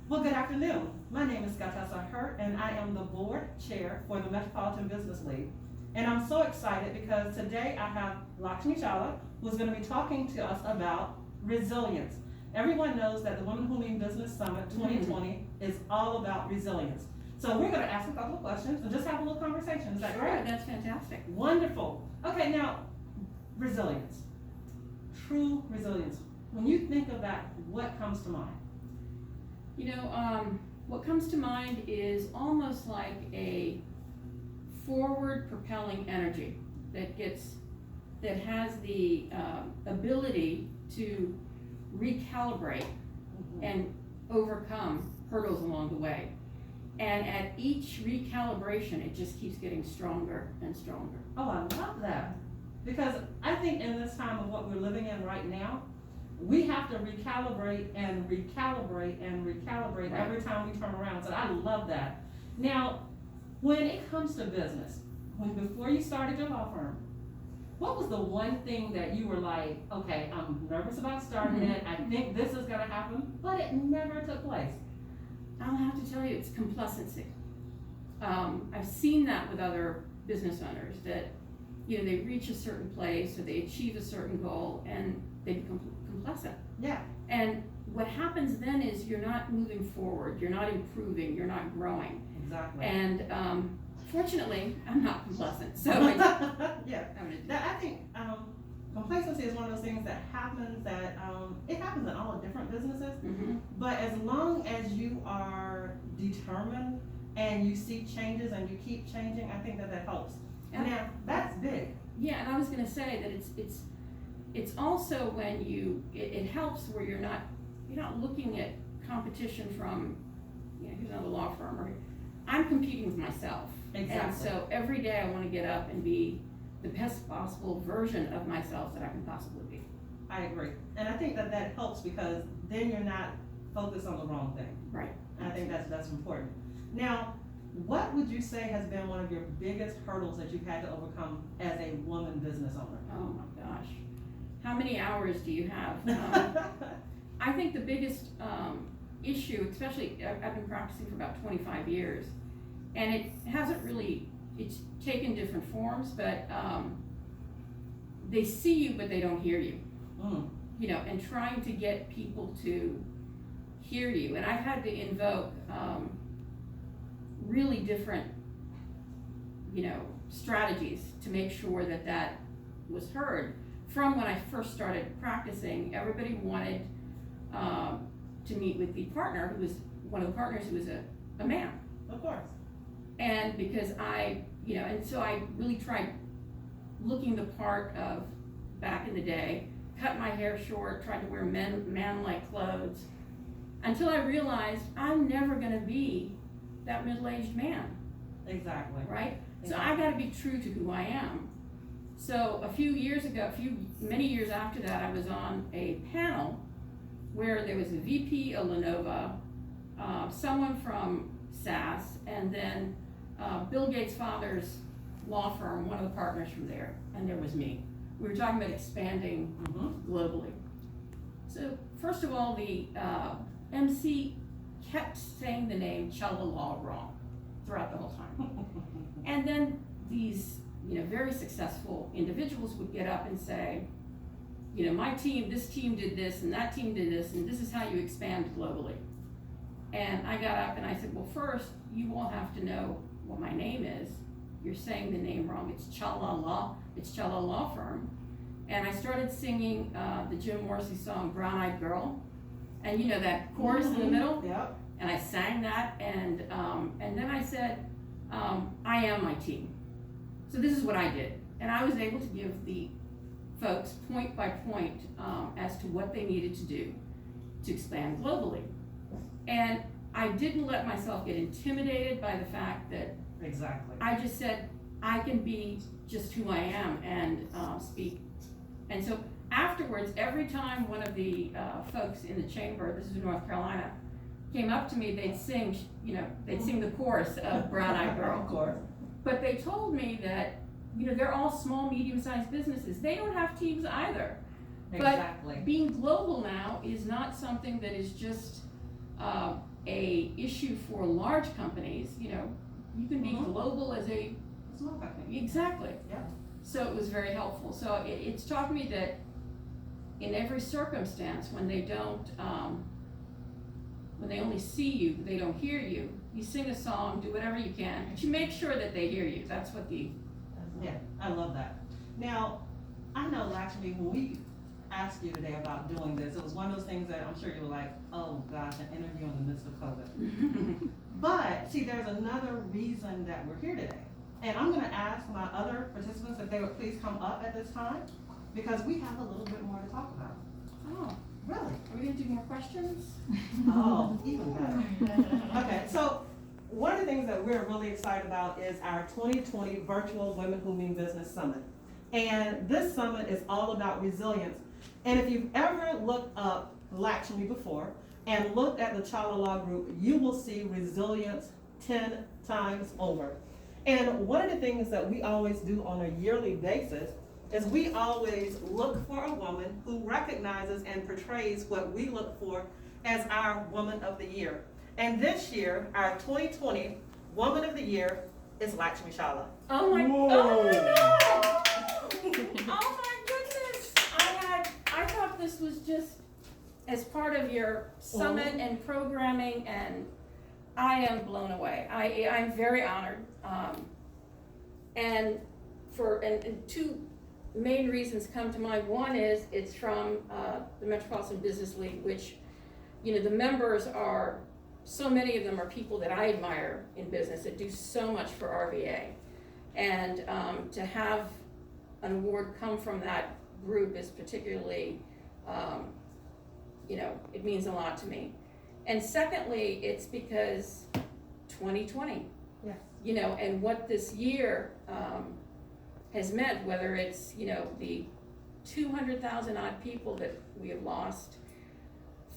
Well, good afternoon. My name is Scotessa Hurt, and I am the board chair for the Metropolitan Business League. And I'm so excited because today I have Lakshmi Challa, who's going to be talking to us about resilience. Everyone knows that the Women Who Mean Business Summit 2020 is all about resilience. So we're going to ask a couple of questions and just have a little conversation. Is that Sure, great? that's fantastic. Wonderful. Okay, now, resilience. True resilience. When you think of that, what comes to mind? What comes to mind is almost like a forward propelling energy that has the ability to recalibrate and overcome hurdles along the way. And at each recalibration, it just keeps getting stronger and stronger. Oh, I love that. Because I think in this time of what we're living in right now, we have to recalibrate and recalibrate and recalibrate Right. every time we turn around. So I love that. Now, when it comes to business, before you started your law firm, what was the one thing that you were like, okay, I'm nervous about starting it, I think this is gonna happen, but it never took place? I'll have to tell you, it's complacency. I've seen that with other business owners that, they reach a certain place or they achieve a certain goal and they become complacent. Yeah. And what happens then is you're not moving forward, you're not improving, you're not growing. Exactly. And fortunately, I'm not complacent, so yeah. I'm gonna do Now, I think complacency is one of those things that happens it happens in all different businesses, but as long as you are determined and you seek changes and you keep changing, I think that helps. Now, that's big. Yeah, and I was gonna say that it's also when it helps where you're not looking at competition from, here's another law firm, or I'm competing with myself. Exactly. And so every day I wanna get up and be the best possible version of myself that I can possibly be. I agree. And I think that helps because then you're not focused on the wrong thing. Right. And I think that's important. Now, what would you say has been one of your biggest hurdles that you've had to overcome as a woman business owner? Oh my gosh. How many hours do you have? I think the biggest issue, especially I've been practicing for about 25 years, and it hasn't really, it's taken different forms, but they see you but they don't hear you. And trying to get people to hear you. And I've had to invoke really different, strategies to make sure that was heard. From when I first started practicing, everybody wanted to meet with the partner who was one of the partners who was a man. Of course. And because and so I really tried looking the part of back in the day, cut my hair short, tried to wear man-like clothes, until I realized I'm never gonna be that middle-aged man. Exactly. Right? Exactly. So I gotta be true to who I am. So a few years ago, many years after that, I was on a panel where there was a VP of Lenovo, someone from SAS, and then Bill Gates' father's law firm, one of the partners from there, and there was me. We were talking about expanding globally. So first of all, the MC kept saying the name Challa Law wrong throughout the whole time. And then these very successful individuals would get up and say, my team, this team did this, and that team did this, and this is how you expand globally. And I got up and I said, well, first, you all have to know what my name is. You're saying the name wrong. It's Challa Law Firm. And I started singing the Jim Morrissey song, Brown Eyed Girl. And that chorus in the middle? Yep. And I sang that, and then I said, I am my team. So this is what I did. And I was able to give the folks point by point as to what they needed to do to expand globally. And I didn't let myself get intimidated by the fact that Exactly. I just said, I can be just who I am and speak. And so afterwards, every time one of the folks in the chamber, this is in North Carolina, came up to me, they'd sing, they'd sing the chorus of Brown Eyed Girl. Of course. But they told me that, they're all small, medium-sized businesses. They don't have teams either. Exactly. But being global now is not something that is just a issue for large companies, you can be Mhm. global as a, Small company. exactly. Yeah. So it was very helpful. So it's taught me that in every circumstance, when they don't, when they only see you, they don't hear you, you sing a song, do whatever you can, but you make sure that they hear you. That's what the, Yeah, I love that. Now, I know Lakshmi, when we asked you today about doing this, it was one of those things that I'm sure you were like, oh gosh, an interview in the midst of COVID. But, see, there's another reason that we're here today. And I'm gonna ask my other participants if they would please come up at this time, because we have a little bit more to talk about. oh, Really? are we gonna do more questions? Oh, even better. Okay, so one of the things that we're really excited about is our 2020 Virtual Women Who Mean Business Summit. And this summit is all about resilience. And if you've ever looked up Lakshmi before and looked at the Challa Law Group, you will see resilience 10 times over. And one of the things that we always do on a yearly basis is we always look for a woman who recognizes and portrays what we look for as our Woman of the Year. And this year, our 2020 Woman of the Year is Lakshmi Challa. Oh my God! Oh my goodness! I thought this was just as part of your summit and programming, and I am blown away. I'm very honored. And two main reasons come to mind. One is it's from the Metropolitan Business League, which, the members are, so many of them are people that I admire in business that do so much for RVA. And to have an award come from that group is particularly, it means a lot to me. And secondly, it's because 2020. Yes. And what this year has meant, whether it's, the 200,000 odd people that we have lost,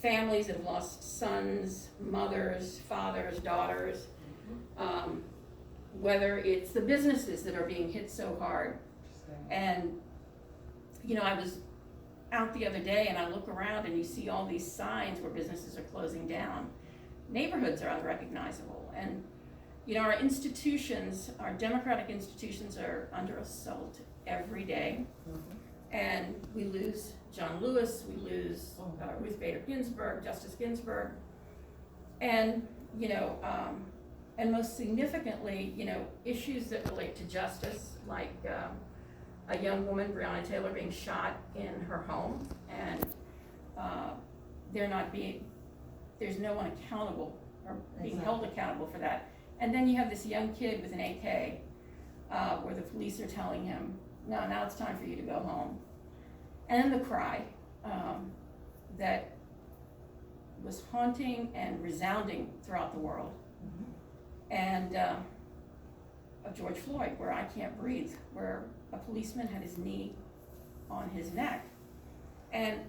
families that have lost sons, mothers, fathers, daughters, whether it's the businesses that are being hit so hard. And, I was out the other day and I look around and you see all these signs where businesses are closing down. Neighborhoods are unrecognizable. And, our institutions, our democratic institutions are under assault every day. And we lose John Lewis, we lose Ruth Bader Ginsburg, Justice Ginsburg. And, and most significantly, issues that relate to justice, like a young woman, Breonna Taylor, being shot in her home, and there's no one accountable or being held accountable for that. And then you have this young kid with an AK, where the police are telling him, no, now it's time for you to go home. And then the cry that was haunting and resounding throughout the world. And of George Floyd, where I can't breathe, where a policeman had his knee on his neck. And,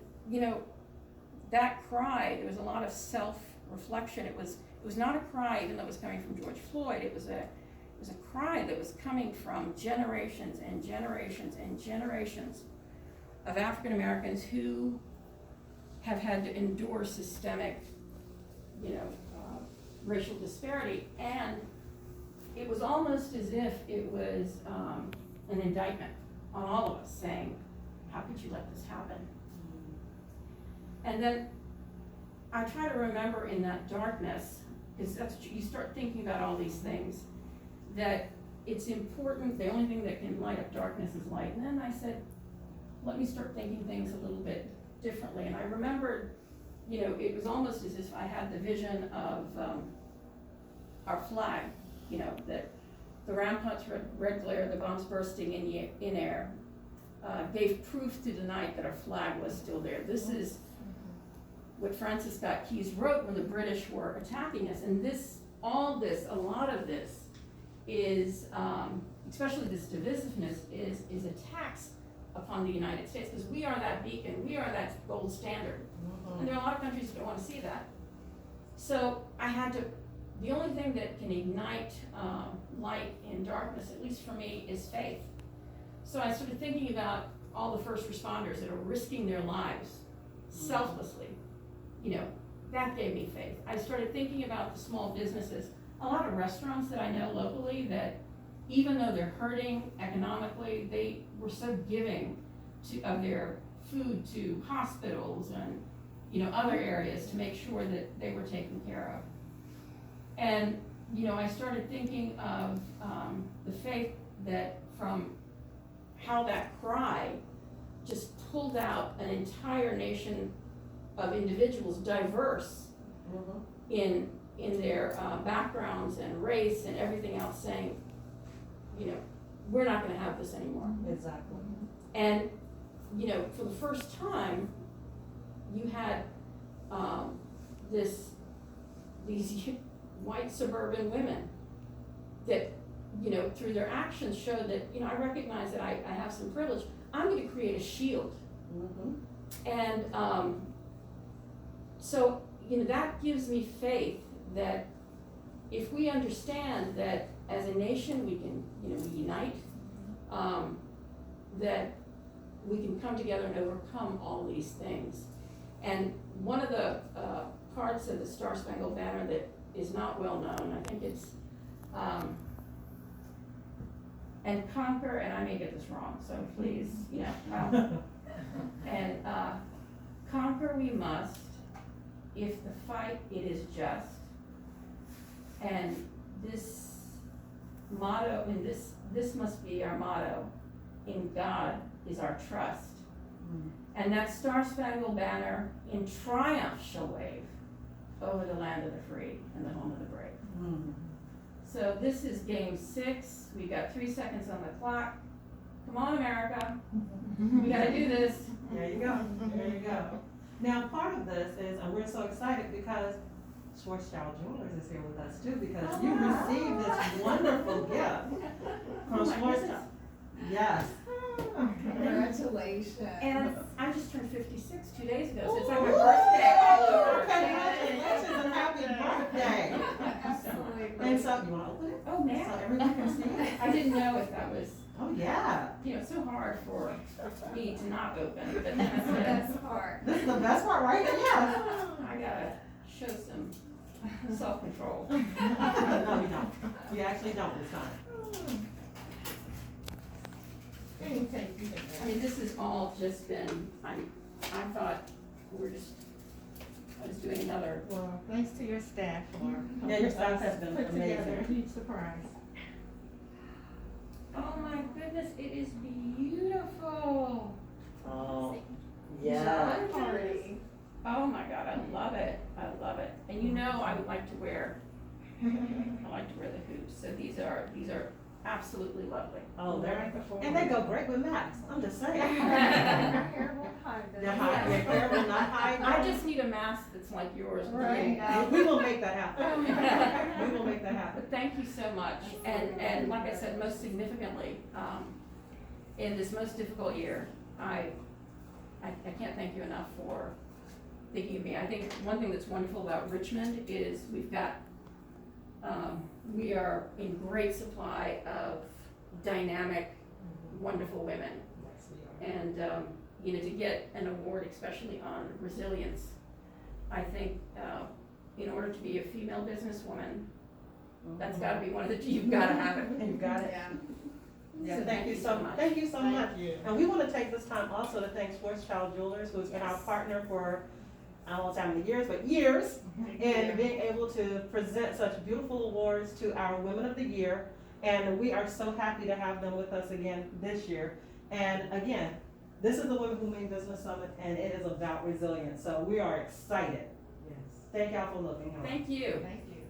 that cry, there was a lot of self-reflection. It was not a cry, even though it was coming from George Floyd, it was a cry that was coming from generations and generations and generations of African Americans who have had to endure systemic, racial disparity. And it was almost as if it was an indictment on all of us, saying, how could you let this happen? And then I try to remember in that darkness, because you start thinking about all these things, that it's important, the only thing that can light up darkness is light. And then I said, let me start thinking things a little bit differently. And I remembered, it was almost as if I had the vision of our flag, that the round punch red glare, the bombs bursting in air, gave proof to the night that our flag was still there. This is what Francis Scott Keyes wrote when the British were attacking us. And a lot of this is, especially this divisiveness, is a tax upon the United States, because we are that beacon, we are that gold standard. And there are a lot of countries that don't want to see that. So the only thing that can ignite light in darkness, at least for me, is faith. So I started thinking about all the first responders that are risking their lives selflessly, that gave me faith. I started thinking about the small businesses, a lot of restaurants that I know locally that even though they're hurting economically, they were so giving of their food to hospitals and, other areas to make sure that they were taken care of. And, I started thinking of the faith that from how that cry just pulled out an entire nation of individuals, diverse in their backgrounds and race and everything else, saying, we're not gonna have this anymore. Exactly. And, for the first time, you had these white suburban women that, through their actions showed that, I recognize that I have some privilege. I'm gonna create a shield. And so, that gives me faith that if we understand that as a nation we can, we unite, that we can come together and overcome all these things. And one of the parts of the Star Spangled Banner that is not well known, I think it's, and conquer, and I may get this wrong, so please, and conquer we must, if the fight it is just. And this motto, and this must be our motto, in God is our trust. And that Star-Spangled Banner in triumph shall wave over the land of the free and the home of the brave. So this is game 6. We got 3 seconds on the clock. Come on, America. We gotta do this. There you go. There you go. Now, part of this is, and we're so excited because Schwarzschild Jewelers is here with us too, because you received this wonderful gift from Schwarzschild. Yes. Congratulations. And I just turned 56 2 days ago, so it's like my birthday all over. Congratulations and happy birthday. Absolutely. And so, you want to open it? Oh, man. So everyone can see it? I didn't know if that was, Oh, yeah. it's so hard for me to not open, but That's the that's best part. This is the best part, right? Yes. I gotta show some self-control. No, you don't. You actually don't this time. I mean, this has all just been, I thought I was doing another. Well, thanks to your staff for Yeah, your staff has been put together amazing. a huge surprise. Oh my goodness, it is beautiful. Oh, Party. Oh my God, I love it. I love it. And I would like to wear, the hoops. So these are absolutely lovely. Oh, and they go great with Max. I'm just saying. Your hair won't hide them. Your hair will not hide. I just need a mask that's like yours. Right. We will make that happen. We will make that happen. But thank you so much. And like I said, most significantly, in this most difficult year, I can't thank you enough for thinking of me. I think one thing that's wonderful about Richmond is we've got, we are in great supply of dynamic, wonderful women. And, to get an award, especially on resilience, I think, in order to be a female businesswoman, that's gotta be one of the, you've gotta have it. You've got it. Yeah. Yeah, So thank you so much. Thank you so much. And we want to take this time also to thank Schwarzschild Jewelers, who's been our partner for, I don't know how many years, but years, in being able to present such beautiful awards to our Women of the Year. And we are so happy to have them with us again this year. And again, this is the Women Who Mean Business Summit, and it is about resilience. So we are excited. Yes. Thank y'all for looking. Thank you. Thank you.